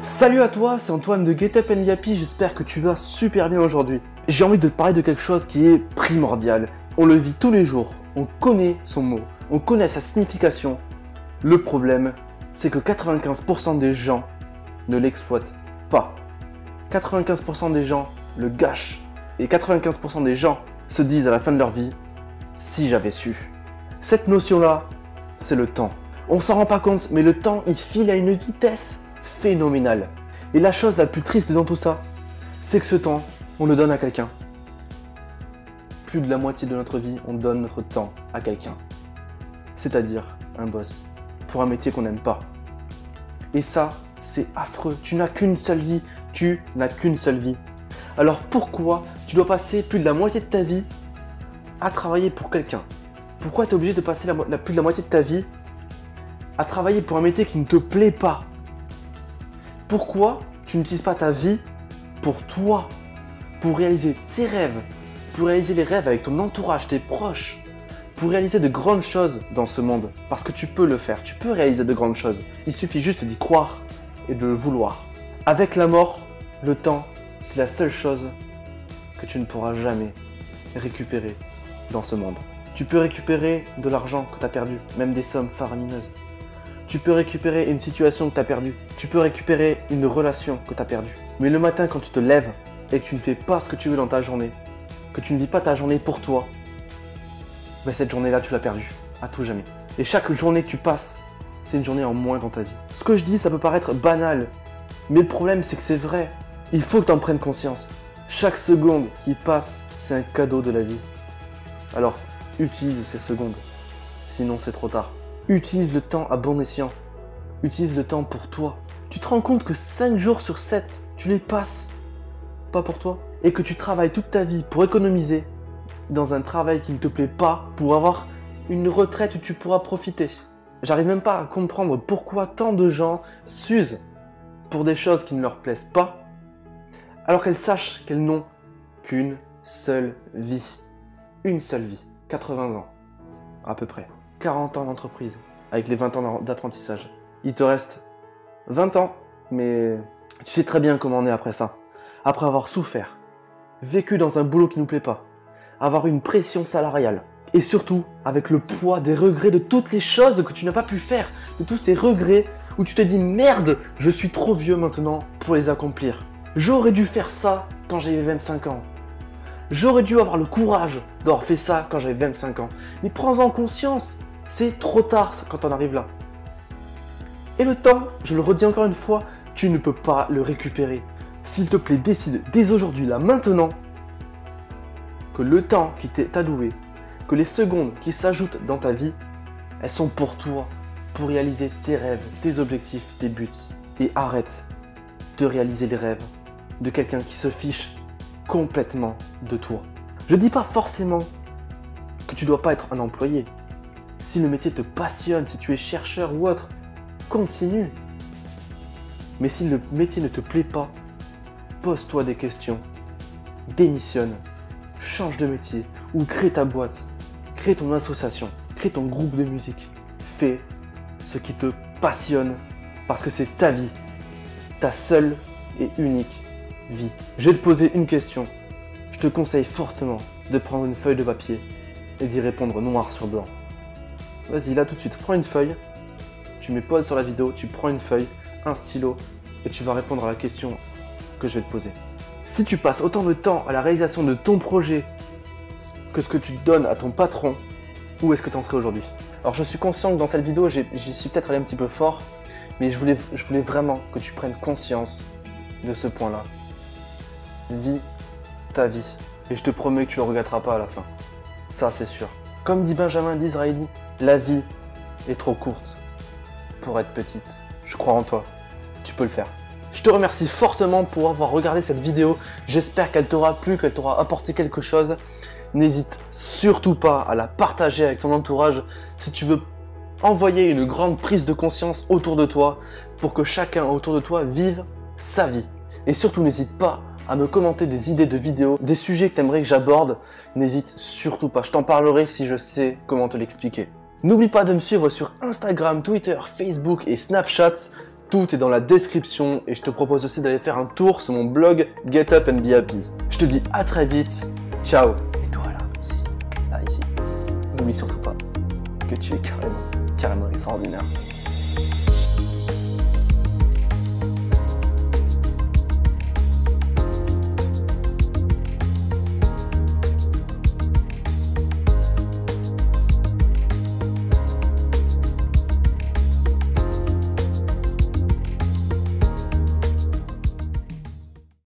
Salut à toi, c'est Antoine de Get Up and Yappy, j'espère que tu vas super bien aujourd'hui. J'ai envie de te parler de quelque chose qui est primordial. On le vit tous les jours, on connaît son mot, on connaît sa signification. Le problème, c'est que 95% des gens ne l'exploitent pas. 95% des gens le gâchent. Et 95% des gens se disent à la fin de leur vie, si j'avais su. Cette notion-là, c'est le temps. On s'en rend pas compte, mais le temps, il file à une vitesse phénoménale. Et la chose la plus triste dans tout ça, c'est que ce temps, on le donne à quelqu'un. Plus de la moitié de notre vie, on donne notre temps à quelqu'un. C'est-à-dire un boss, pour un métier qu'on n'aime pas. Et ça, c'est affreux. Tu n'as qu'une seule vie. Tu n'as qu'une seule vie. Alors pourquoi tu dois passer plus de la moitié de ta vie à travailler pour quelqu'un? Pourquoi tu es obligé de passer plus de la moitié de ta vie à travailler pour un métier qui ne te plaît pas? Pourquoi tu n'utilises pas ta vie pour toi, pour réaliser tes rêves, pour réaliser les rêves avec ton entourage, tes proches, pour réaliser de grandes choses dans ce monde? Parce que tu peux le faire, tu peux réaliser de grandes choses. Il suffit juste d'y croire et de le vouloir. Avec la mort, le temps, c'est la seule chose que tu ne pourras jamais récupérer dans ce monde. Tu peux récupérer de l'argent que tu as perdu, même des sommes faramineuses. Tu peux récupérer une situation que tu as perdue. Tu peux récupérer une relation que tu as perdue. Mais le matin, quand tu te lèves et que tu ne fais pas ce que tu veux dans ta journée, que tu ne vis pas ta journée pour toi, ben cette journée-là, tu l'as perdue, à tout jamais. Et chaque journée que tu passes, c'est une journée en moins dans ta vie. Ce que je dis, ça peut paraître banal, mais le problème, c'est que c'est vrai. Il faut que tu en prennes conscience. Chaque seconde qui passe, c'est un cadeau de la vie. Alors, utilise ces secondes, sinon c'est trop tard. Utilise le temps à bon escient. Utilise le temps pour toi. Tu te rends compte que 5 jours sur 7, tu les passes pas pour toi. Et que tu travailles toute ta vie pour économiser dans un travail qui ne te plaît pas, pour avoir une retraite où tu pourras profiter. J'arrive même pas à comprendre pourquoi tant de gens s'usent pour des choses qui ne leur plaisent pas, alors qu'elles sachent qu'elles n'ont qu'une seule vie. Une seule vie. 80 ans, à peu près. 40 ans d'entreprise, avec les 20 ans d'apprentissage. Il te reste 20 ans, mais tu sais très bien comment on est après ça. Après avoir souffert, vécu dans un boulot qui ne nous plaît pas, avoir une pression salariale, et surtout avec le poids des regrets de toutes les choses que tu n'as pas pu faire, de tous ces regrets où tu te dis merde, je suis trop vieux maintenant pour les accomplir. J'aurais dû faire ça quand j'avais 25 ans. J'aurais dû avoir le courage d'avoir fait ça quand j'avais 25 ans. Mais prends-en conscience, c'est trop tard quand on arrive là. Et le temps, je le redis encore une fois, tu ne peux pas le récupérer. S'il te plaît, décide dès aujourd'hui, là, maintenant, que le temps qui t'est alloué, que les secondes qui s'ajoutent dans ta vie, elles sont pour toi, pour réaliser tes rêves, tes objectifs, tes buts. Et arrête de réaliser les rêves de quelqu'un qui se fiche complètement de toi. Je dis pas forcément que tu dois pas être un employé. Si le métier te passionne, si tu es chercheur ou autre, continue. Mais si le métier ne te plaît pas, pose-toi des questions. Démissionne, change de métier ou crée ta boîte, crée ton association, crée ton groupe de musique. Fais ce qui te passionne parce que c'est ta vie, ta seule et unique vie. Je vais te poser une question. Je te conseille fortement de prendre une feuille de papier et d'y répondre noir sur blanc. Vas-y, là tout de suite, prends une feuille, tu mets pause sur la vidéo, tu prends une feuille, un stylo et tu vas répondre à la question que je vais te poser. Si tu passes autant de temps à la réalisation de ton projet que ce que tu donnes à ton patron, où est-ce que tu en serais aujourd'hui? Alors je suis conscient que dans cette vidéo, j'y suis peut-être allé un petit peu fort, mais je voulais vraiment que tu prennes conscience de ce point-là. Vis ta vie. Et je te promets que tu ne le regretteras pas à la fin. Ça, c'est sûr. Comme dit Benjamin Disraeli, la vie est trop courte pour être petite. Je crois en toi. Tu peux le faire. Je te remercie fortement pour avoir regardé cette vidéo. J'espère qu'elle t'aura plu, qu'elle t'aura apporté quelque chose. N'hésite surtout pas à la partager avec ton entourage si tu veux envoyer une grande prise de conscience autour de toi pour que chacun autour de toi vive sa vie. Et surtout, n'hésite pas à me commenter des idées de vidéos, des sujets que tu aimerais que j'aborde. N'hésite surtout pas, je t'en parlerai si je sais comment te l'expliquer. N'oublie pas de me suivre sur Instagram, Twitter, Facebook et Snapchat. Tout est dans la description et je te propose aussi d'aller faire un tour sur mon blog Get Up and Be Happy. Je te dis à très vite, ciao. Et toi là, ici, n'oublie surtout pas que tu es carrément extraordinaire.